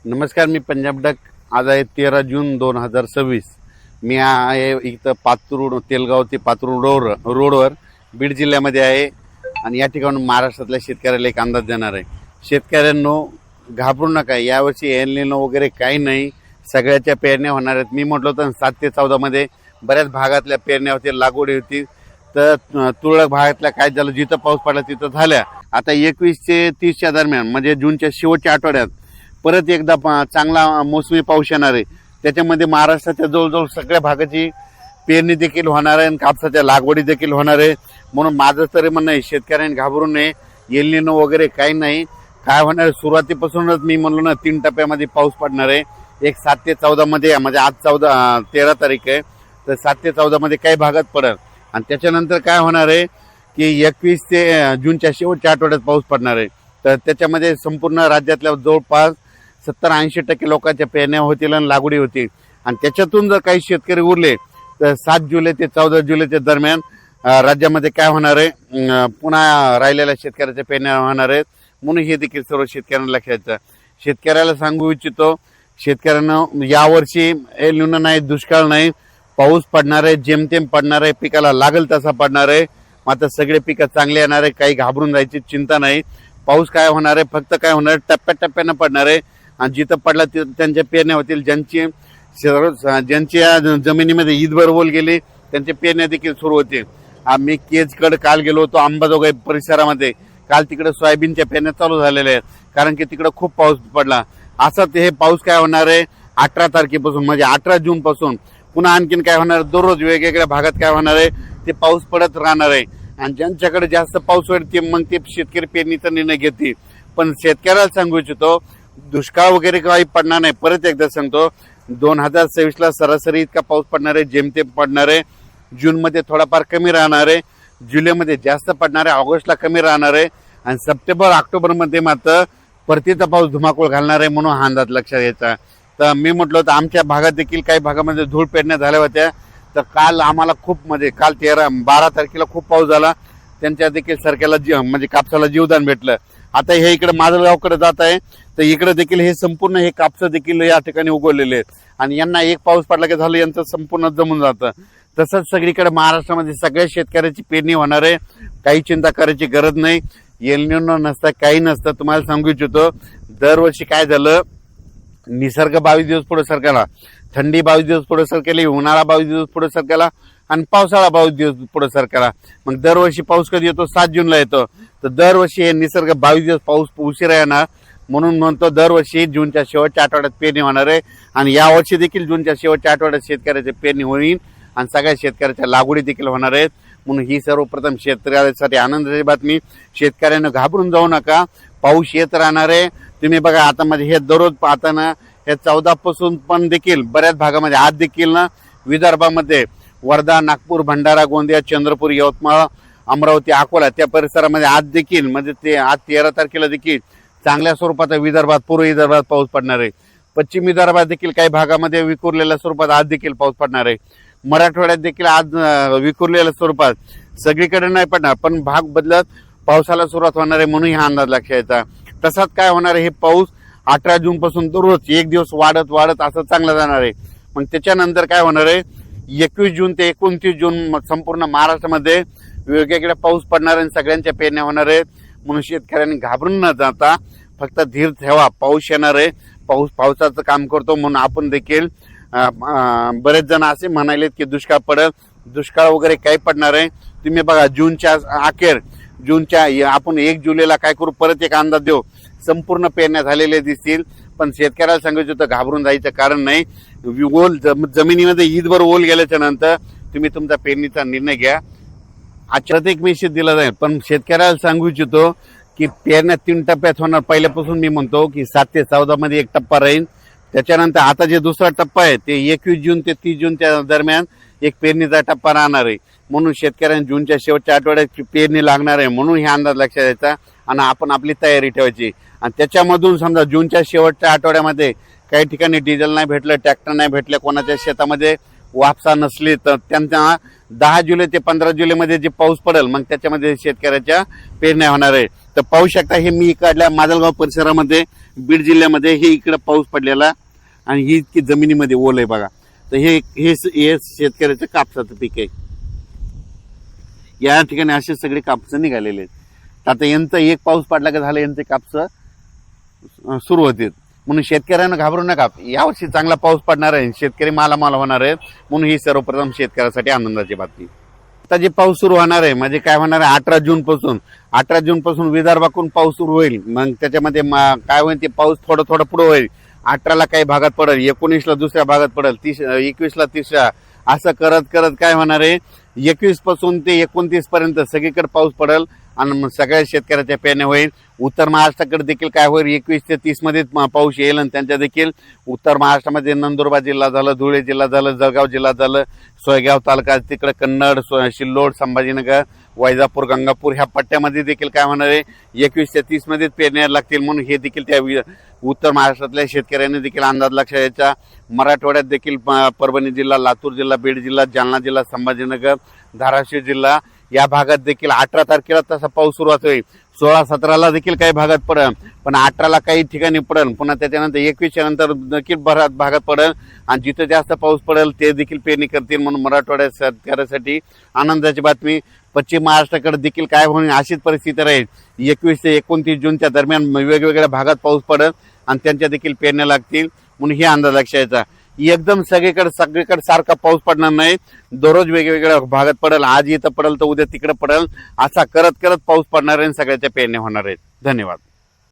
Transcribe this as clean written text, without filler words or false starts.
नमस्कार, मी पंजाब डक. आज आहे 13 जून 2026. मी आहे इथं पातूर तेलगाव ते पातूर रोडवर बीड जिल्ह्यामध्ये आहे आणि या ठिकाणी महाराष्ट्रातल्या शेतकऱ्याला एक अंदाज देणार आहे. शेतकऱ्यांनो, घाबरू नका. यावर्षी एल निनो वगैरे काही नाही, सगळ्याच्या पेरण्या होणार आहेत. मी म्हटलं होतं 7 ते 14 मध्ये बऱ्याच भागातल्या पेरण्या होतील, लागवडी होती. तर तुरळक भागातल्या काय झालं, जिथं पाऊस पडला तिथं झाल्या. आता 21 ते 30च्या दरम्यान म्हणजे जूनच्या शेवटच्या आठवड्यात परत एकदा चांगला मोसमी पाऊस येणार आहे. त्याच्यामध्ये महाराष्ट्राच्या जवळजवळ सगळ्या भागाची पेरणी देखील होणार आहे आणि कापसाच्या लागवडी देखील होणार आहे. म्हणून माझं तरी म्हणणं आहे, शेतकऱ्यांनी घाबरू नये. एल निनो वगैरे काही नाही. काय होणार आहे, सुरुवातीपासूनच मी म्हणलो ना 3 टप्प्यामध्ये पाऊस पडणार आहे. एक 7 ते 14 मध्ये, म्हणजे आज 13 तारीख आहे, तर 7 ते 14 मध्ये काही भागात पडेल. आणि त्याच्यानंतर काय होणार आहे की 21 ते जूनच्या शेवटच्या आठवड्यात पाऊस पडणार आहे. तर त्याच्यामध्ये संपूर्ण राज्यातल्या जवळपास 70-80% लोकांच्या पेरण्या होतील आणि लागवडी होतील. आणि त्याच्यातून जर काही शेतकरी उरले तर 7 जुलै ते 14 जुलैच्या दरम्यान राज्यामध्ये काय होणार आहे, पुन्हा राहिलेल्या शेतकऱ्याच्या पेरण्या होणार आहेत. म्हणून हे देखील सर्व शेतकऱ्यांना लक्षात घ्यायचं. शेतकऱ्याला सांगू इच्छितो, शेतकऱ्यांना यावर्षी एल निनो नाही, दुष्काळ नाही, पाऊस पडणार आहे, जेमतेम पडणार आहे, पिकाला लागल तसा पडणार आहे. मात्र सगळे पिकं चांगले येणार आहे. काही घाबरून जायची चिंता नाही. पाऊस काय होणार आहे, फक्त काय होणार आहे, टप्प्याटप्प्यानं पडणार आहे. आणि जिथं पडला तिथं त्यांच्या पेरण्या होतील. ज्यांच्या जमिनीमध्ये ईदभर ओल गेली त्यांच्या पेरण्या देखील सुरू होतील. आम्ही केजकडे काल गेलो होतो, अंबाजोगाई परिसरामध्ये. काल तिकडे सोयाबीनच्या पेरण्या चालू झालेल्या आहेत, कारण की तिकडे खूप पाऊस पडला. असं हे पाऊस काय होणार आहे 18 तारखेपासून, म्हणजे 18 जून पासून पुन्हा आणखीन काय होणार, दररोज वेगवेगळ्या भागात काय होणार आहे, ते पाऊस पडत राहणार आहे. आणि ज्यांच्याकडे जास्त पाऊस होईल ते मग ते शेतकरी पेरणीचा निर्णय घेतील. पण शेतकऱ्याला सांगू इच्छितो, दुष्काळ वगैरे काही पडणार नाही. परत एकदा सांगतो, 2026ला सरासरी इतका पाऊस पडणार आहे, जेमतेम पडणार आहे. जूनमध्ये थोडाफार कमी राहणार आहे, जुलैमध्ये जास्त पडणार आहे, ऑगस्टला कमी राहणार आहे आणि सप्टेंबर ऑक्टोबरमध्ये मात्र परतीचा पाऊस धुमाकूळ घालणार आहे. म्हणून हा अंदाज लक्षात घ्यायचा. तर मी म्हटलं होतं आमच्या भागात देखील काही भागामध्ये धूळ पेरण्या झाल्या होत्या. तर काल आम्हाला खूप, म्हणजे काल 12 तारखेला खूप पाऊस झाला. त्यांच्या देखील सरक्याला म्हणजे कापसाला जीवदान भेटलं. आता हे इकडे माजलगावकडे जात आहे, तर इकडे देखील हे संपूर्ण हे कापस देखील या ठिकाणी उगवलेले आहेत. आणि यांना एक पाऊस पडला की झालं, यांचं संपूर्ण जमून जातं. तसंच सगळीकडे महाराष्ट्रामध्ये सगळ्या शेतकऱ्याची पेरणी होणार आहे. काही चिंता करायची गरज नाही. एल निनो नसतं, काही नसतं. तुम्हाला सांगू इच्छितो, दरवर्षी काय झालं, निसर्ग 22 दिवस पुढे सरकला, थंडी 22 दिवस पुढे सरकली, उन्हाळा 22 दिवस पुढे सरकला आणि पावसाळा 22 दिवस पुढे सरकला. मग दरवर्षी पाऊस कधी येतो, 7 जूनला येतो. तर दरवर्षी हे निसर्ग 22 दिवस पाऊस उशिरा येणार. म्हणून म्हणतो दरवर्षी जूनच्या शेवटच्या आठवड्यात पेरणी होणार आहे. आणि यावर्षी देखील जूनच्या शेवटच्या आठवड्यात शेतकऱ्याची पेरणी होईल आणि सगळ्या शेतकऱ्याच्या लागवडी देखील होणार आहेत. म्हणून ही सर्वप्रथम शेतकऱ्यासाठी आनंदाची बातमी. शेतकऱ्यांना घाबरून जाऊ नका, पाऊस येत राहणार आहे. तुम्ही बघा, आता म्हणजे हे दररोज पाहताना हे 14 पासून पण देखील बऱ्याच भागामध्ये, आज देखील ना विदर्भामध्ये वर्धा, नागपूर, भंडारा, गोंदिया, चंद्रपूर, यवतमाळ, अमरावती, अकोला त्या परिसरामध्ये आज देखील, म्हणजे ते आज 13 तारखेला देखील चांगल्या स्वरूपाचा विदर्भात, पूर्व विदर्भात पाऊस पडणार आहे. पश्चिम विदर्भात देखील काही भागामध्ये विखुरलेल्या स्वरूपात आज देखील पाऊस पडणार आहे. मराठवाड्यात देखील आज विखुरलेल्या स्वरूपात, सगळीकडे नाही पडणार पण भाग बदलत पावसाला सुरुवात होणार आहे. म्हणून हा अंदाज लक्षात घ्यायचा. तसाच काय होणार आहे, हे पाऊस 18 जून पासून दररोज एक दिवस वाढत वाढत असं चांगलं जाणार आहे. मग त्याच्यानंतर काय होणार आहे, 21 जून ते 29 जून संपूर्ण महाराष्ट्रामध्ये वेगवेगळ्या पाऊस पडणार आहे, सगळ्यांच्या पेरण्या होणार आहेत. म्हणून शेतकऱ्यांनी घाबरून न जाता फक्त धीर ठेवा. पाऊस येणार आहे, पाऊस पावसाचं काम करतो. म्हणून आपण देखील, बरेच जण असे म्हणालेत की दुष्काळ पडेल, दुष्काळ वगैरे काही पडणार आहे. तुम्ही बघा, जूनच्या अखेर, जूनच्या आपण 1 जुलैला काय करू, परत एक अंदाज देऊ, संपूर्ण पेरण्या झालेल्या दिसतील. पण शेतकऱ्याला सांगायचं होतं, घाबरून जायचं कारण नाही. ओल जमिनीमध्ये ईदभर ओल गेल्याच्या नंतर तुम्ही तुमचा पेरणीचा निर्णय घ्या. आजच्यात एक मेसेज दिला जाईल. पण शेतकऱ्याला सांगू इच्छितो की पेरण्या 3 टप्प्यात होणार. पहिल्यापासून मी म्हणतो की 7 ते 14 मध्ये एक टप्पा राहील. त्याच्यानंतर आता जे दुसरा टप्पा आहे ते 21 जून ते 30 जूनच्या दरम्यान एक पेरणीचा टप्पा राहणार आहे. म्हणून शेतकऱ्यांनी जूनच्या शेवटच्या आठवड्यात पेरणी लागणार आहे. म्हणून हे अंदाज लक्षात द्यायचा आणि आपण आपली तयारी ठेवायची. आणि त्याच्यामधून समजा जूनच्या शेवटच्या आठवड्यामध्ये काही ठिकाणी डिझेल नाही भेटलं, ट्रॅक्टर नाही भेटले, कोणाच्या शेतामध्ये वापसा नसली, तर त्यांना 10 जुलै ते 15 जुलैमध्ये जे पाऊस पडेल मग त्याच्यामध्ये शेतकऱ्याच्या पेरण्या होणार आहे. तर पाहू शकता हे मी इकडल्या माजलगाव परिसरामध्ये बीड जिल्ह्यामध्ये हे इकडे पाऊस पडलेला आणि ही इतकी जमिनीमध्ये ओल आहे बघा. तर हे शेतकऱ्याचं कापसाचं पीक आहे. या ठिकाणी असे सगळे कापस निघालेले आहेत. आता यांचं एक पाऊस पडला का झालं यांचे कापस सुरू होतील. म्हणून शेतकऱ्यांना घाबरू नका. यावर्षी चांगला पाऊस पडणार आहे, शेतकरी मालामाल होणार आहे. म्हणून ही सर्वप्रथम शेतकऱ्यासाठी आनंदाची बातमी. आता जे पाऊस सुरू होणार आहे म्हणजे काय होणार आहे 18 जून पासून विदर्भाकडून पाऊस सुरू होईल. मग त्याच्यामध्ये काय होईल ते पाऊस थोडं पुढे होईल. 18ला काही भागात पडेल, 19ला दुसऱ्या भागात पडेल, 21ला तिसऱ्या, असं करत करत काय होणार आहे 21 पासून ते 29 पर्यंत सगळीकडे पाऊस पडेल आणि सगळ्या शेतकऱ्याच्या पेरण्या होईल. उत्तर महाराष्ट्राकडे देखील काय होईल 21 ते 30 मध्ये पाऊस येईल आणि त्यांच्या देखील उत्तर महाराष्ट्रामध्ये नंदुरबार जिल्हा झालं, धुळे जिल्हा झालं, जळगाव जिल्हा झालं, सोयगाव तालुका, तिकडे कन्नड, सिल्लोड, संभाजीनगर, वैजापूर, गंगापूर ह्या पट्ट्यामध्ये देखील काय होणार आहे 21 ते 30 मध्ये पेरण्या लागतील. म्हणून हे देखील त्या उत्तर महाराष्ट्रातल्या शेतकऱ्यांनी देखील अंदाज लक्षात यायचा. मराठवाड्यात देखील परभणी जिल्हा, लातूर जिल्हा, बीड जिल्हा, जालना जिल्हा, संभाजीनगर, धाराशिव जिल्हा या भागात देखील 18 तारखेला तसा पाऊस सुरुवात होईल. 16-17ला देखील काही भागात पडेल, पण 18ला काही ठिकाणी पडेल. पुन्हा त्याच्यानंतर 21च्या नंतर देखील भागात पडेल आणि जिथे जास्त पाऊस पडेल ते देखील पेरणी करतील. म्हणून मराठवाड्यात शेतकऱ्यासाठी आनंदाची बातमी. पश्चिम महाराष्ट्राकडे देखील काय होईल अशीच परिस्थिती राहील. 21 ते 29 जूनच्या दरम्यान वेगवेगळ्या भागात पाऊस पडेल आणि त्यांच्या देखील पेरण्या लागतील. म्हणून हे अंदाज लक्षात यायचा. एकदम सगळीकडे सारखा पाऊस पडणार नाही. दररोज वेगवेगळ्या भागात पडेल. आज इथं पडेल तर उद्या तिकडे पडेल. असा करत करत पाऊस पडणार आहे आणि सगळ्याच्या पेरण्या होणार आहेत. धन्यवाद.